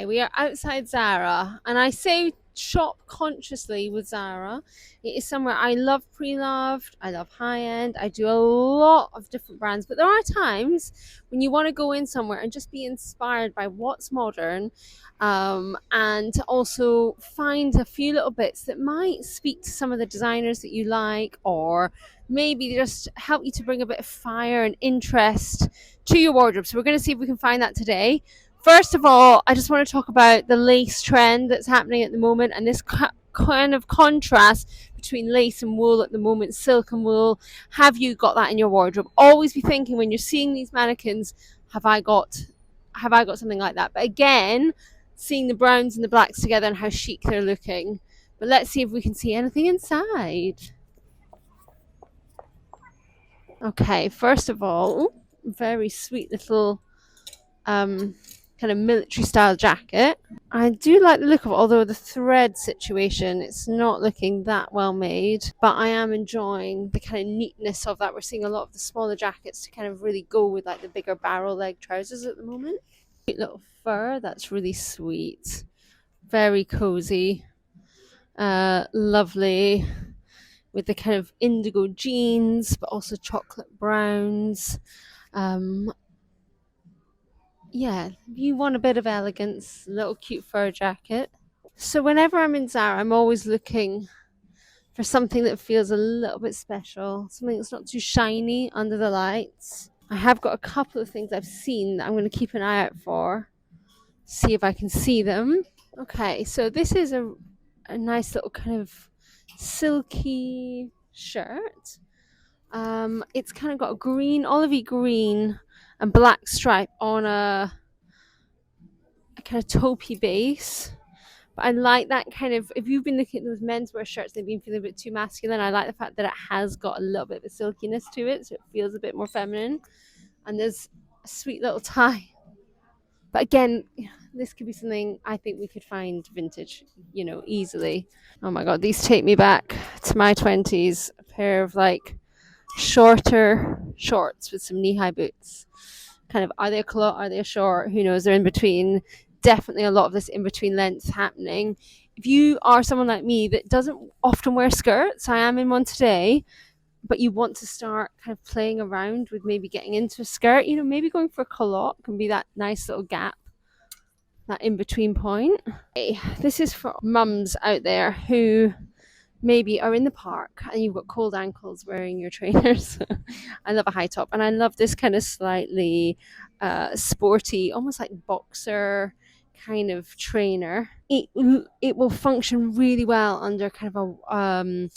Okay, we are outside Zara, and I say shop consciously with Zara. It is somewhere I love pre-loved, I love high-end, I do a lot of different brands, but there are times when you want to go in somewhere and just be inspired by what's modern, and to also find a few little bits that might speak to some of the designers that you like, or maybe just help you to bring a bit of fire and interest to your wardrobe. So we're going to see if we can find that today. First of all, I just want to talk about the lace trend that's happening at the moment, and this kind of contrast between lace and wool at the moment, silk and wool. Have you got that in your wardrobe? Always be thinking when you're seeing these mannequins, have I got something like that? But again, seeing the browns and the blacks together and how chic they're looking. But let's see if we can see anything inside. Okay, first of all, very sweet little kind of military style jacket. I do like the look of it, although the thread situation, it's not looking that well made, but I am enjoying the kind of neatness of that. We're seeing a lot of the smaller jackets to kind of really go with like the bigger barrel leg trousers at the moment. Cute little fur, that's really sweet. Very cozy. Lovely. With the kind of indigo jeans, but also chocolate browns. Yeah, you want a bit of elegance, little cute fur jacket. So whenever I'm in Zara, I'm always looking for something that feels a little bit special, something that's not too shiny under the lights. I have got a couple of things I've seen that I'm going to keep an eye out for, see if I can see them. Okay, so this is a nice little kind of silky shirt. It's kind of got a green, olivey green and black stripe on a kind of taupey base. But I like that kind of, if you've been looking at those menswear shirts, they've been feeling a bit too masculine. I like the fact that it has got a little bit of a silkiness to it, so it feels a bit more feminine. And there's a sweet little tie. But again, this could be something I think we could find vintage, easily. Oh my God, these take me back to my 20s. A pair of like shorter shorts with some knee-high boots. Kind of, are they a culotte, are they a short? Who knows? They're in between. Definitely a lot of this in between length happening. If you are someone like me that doesn't often wear skirts, I am in one today, but you want to start kind of playing around with maybe getting into a skirt, maybe going for a culotte can be that nice little gap, that in between point. Okay, this is for mums out there who maybe are in the park and you've got cold ankles wearing your trainers. I love a high top, and I love this kind of slightly sporty, almost like boxer kind of trainer. It will function really well under kind of a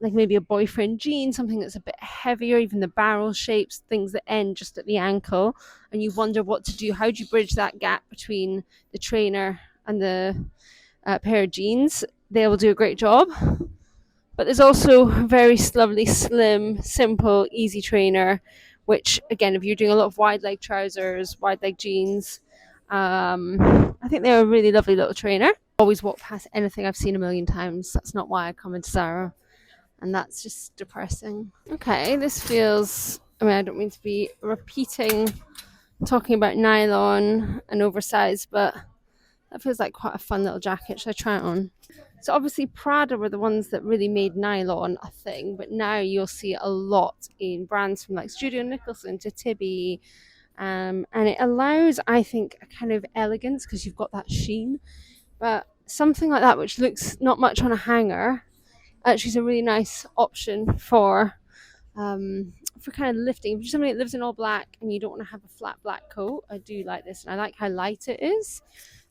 like maybe a boyfriend jean, something that's a bit heavier, even the barrel shapes, things that end just at the ankle, and you wonder what to do. How do you bridge that gap between the trainer and the pair of jeans? They will do a great job. But there's also a very lovely, slim, simple, easy trainer, which, again, if you're doing a lot of wide leg trousers, wide leg jeans, I think they're a really lovely little trainer. Always walk past anything I've seen a million times. That's not why I come into Zara. And that's just depressing. Okay, this feels, I don't mean to be repeating, talking about nylon and oversized, but that feels like quite a fun little jacket. Should I try it on? So obviously Prada were the ones that really made nylon a thing, but now you'll see it a lot in brands from like Studio Nicholson to Tibby, and it allows, I think, a kind of elegance because you've got that sheen. But something like that, which looks not much on a hanger, actually is a really nice option for kind of lifting. If you're somebody that lives in all black and you don't want to have a flat black coat, I do like this, and I like how light it is.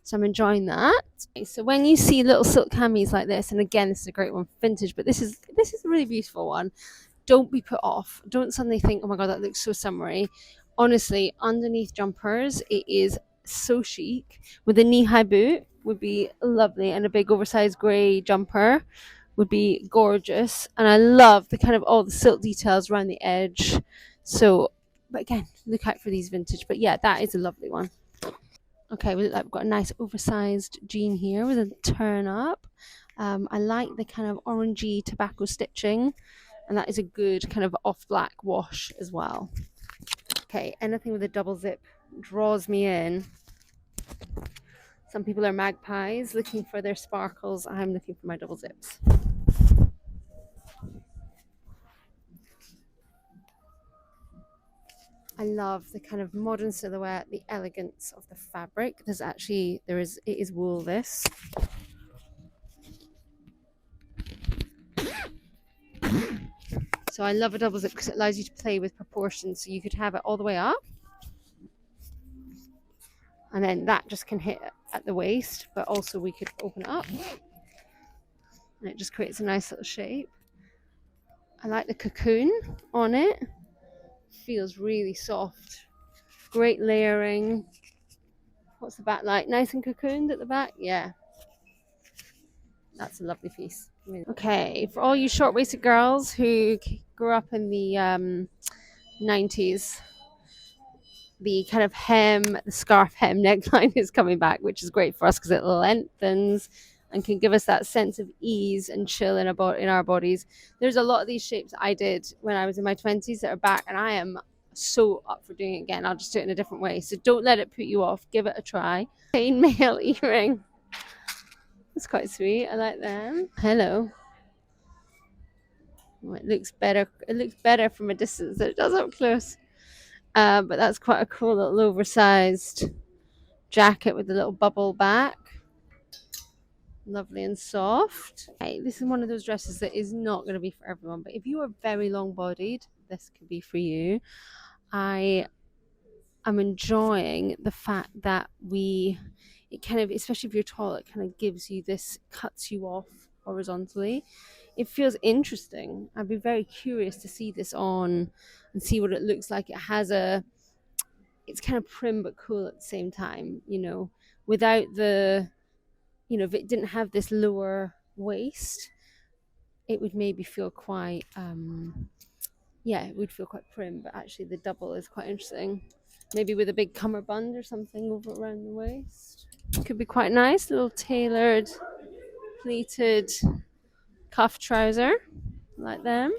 So I'm enjoying that. Okay, so when you see little silk camis like this, and again, this is a great one for vintage, but this is a really beautiful one. Don't be put off. Don't suddenly think, oh my God, that looks so summery. Honestly, underneath jumpers, it is so chic. With a knee-high boot would be lovely, and a big oversized grey jumper would be gorgeous. And I love the kind of all the silk details around the edge. So, but again, look out for these vintage. But yeah, that is a lovely one. Okay, we look like we've got a nice oversized jean here with a turn up. I like the kind of orangey tobacco stitching, and that is a good kind of off black wash as well. Okay, anything with a double zip draws me in. Some people are magpies looking for their sparkles. I'm looking for my double zips. I love the kind of modern silhouette, the elegance of the fabric. It is wool, this. So I love a double zip because it allows you to play with proportions. So you could have it all the way up, and then that just can hit at the waist, but also we could open it up and it just creates a nice little shape. I like the cocoon on it. Feels really soft. Great layering. What's the back like? Nice and cocooned at the back? Yeah. That's a lovely piece. Okay, for all you short-waisted girls who grew up in the 90s, the kind of the scarf hem neckline is coming back, which is great for us because it lengthens and can give us that sense of ease and chill in our bodies. There's a lot of these shapes I did when I was in my 20s that are back, and I am so up for doing it again. I'll just do it in a different way. So don't let it put you off. Give it a try. Chainmail earring. That's quite sweet. I like them. Hello. Oh, it looks better. It looks better from a distance than it does up close. But that's quite a cool little oversized jacket with a little bubble back. Lovely and soft. Okay, this is one of those dresses that is not going to be for everyone, but if you are very long bodied, this could be for you. I am enjoying the fact that it kind of, especially if you're tall, it kind of gives you this, cuts you off horizontally. It feels interesting. I'd be very curious to see this on and see what it looks like. It's kind of prim but cool at the same time, without if it didn't have this lower waist, it would maybe feel quite, it would feel quite prim, but actually the double is quite interesting. Maybe with a big cummerbund or something over around the waist. Could be quite nice, little tailored, pleated cuff trouser, like them.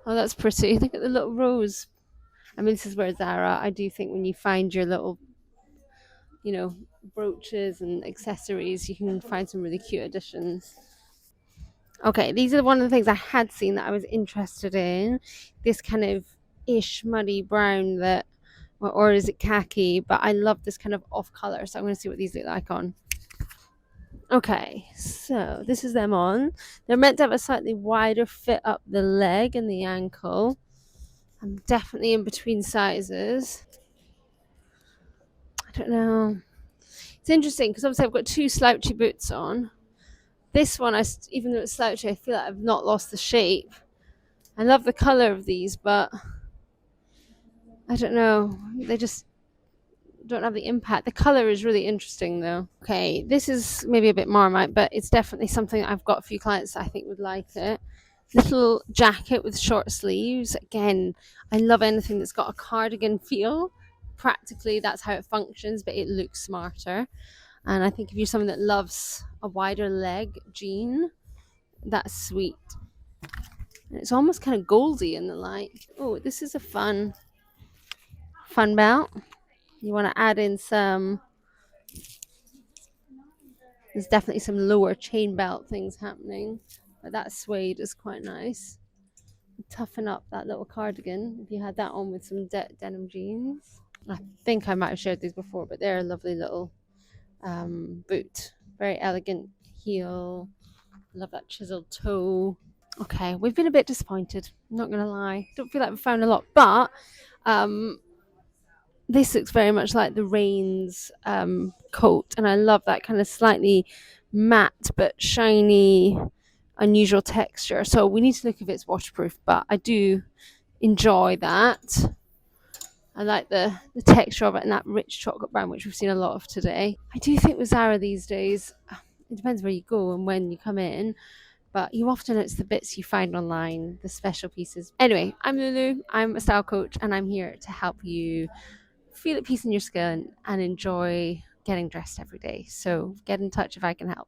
Oh, that's pretty. Look at the little rose. I mean, this is where Zara, I do think when you find your little, brooches and accessories, you can find some really cute additions. Okay, these are one of the things I had seen that I was interested in. This kind of ish muddy brown or is it khaki? But I love this kind of off color, so I'm going to see what these look like on. Okay, so this is them on. They're meant to have a slightly wider fit up the leg and the ankle. I'm definitely in between sizes. I don't know. It's interesting because obviously I've got two slouchy boots on. This one, even though it's slouchy, I feel like I've not lost the shape. I love the colour of these, but I don't know. They just don't have the impact. The colour is really interesting, though. Okay, this is maybe a bit Marmite, but it's definitely something I've got a few clients that I think would like it. Little jacket with short sleeves. Again, I love anything that's got a cardigan feel. Practically, that's how it functions, but it looks smarter. And I think if you're someone that loves a wider leg jean, that's sweet. And it's almost kind of goldy in the light. Oh, this is a fun belt. You want to add in there's definitely some lower chain belt things happening, but that suede is quite nice. Toughen up that little cardigan if you had that on with some denim jeans. I think I might have shared these before, but they're a lovely little boot. Very elegant heel. Love that chiseled toe. Okay, we've been a bit disappointed, I'm not gonna lie. Don't feel like we found a lot, but this looks very much like the Rain's coat, and I love that kind of slightly matte but shiny, unusual texture. So we need to look if it's waterproof, but I do enjoy that. I like the texture of it and that rich chocolate brown, which we've seen a lot of today. I do think with Zara these days, it depends where you go and when you come in, but you often, it's the bits you find online, the special pieces. Anyway, I'm LouLou, I'm a style coach, and I'm here to help you feel at peace in your skin and enjoy getting dressed every day. So get in touch if I can help.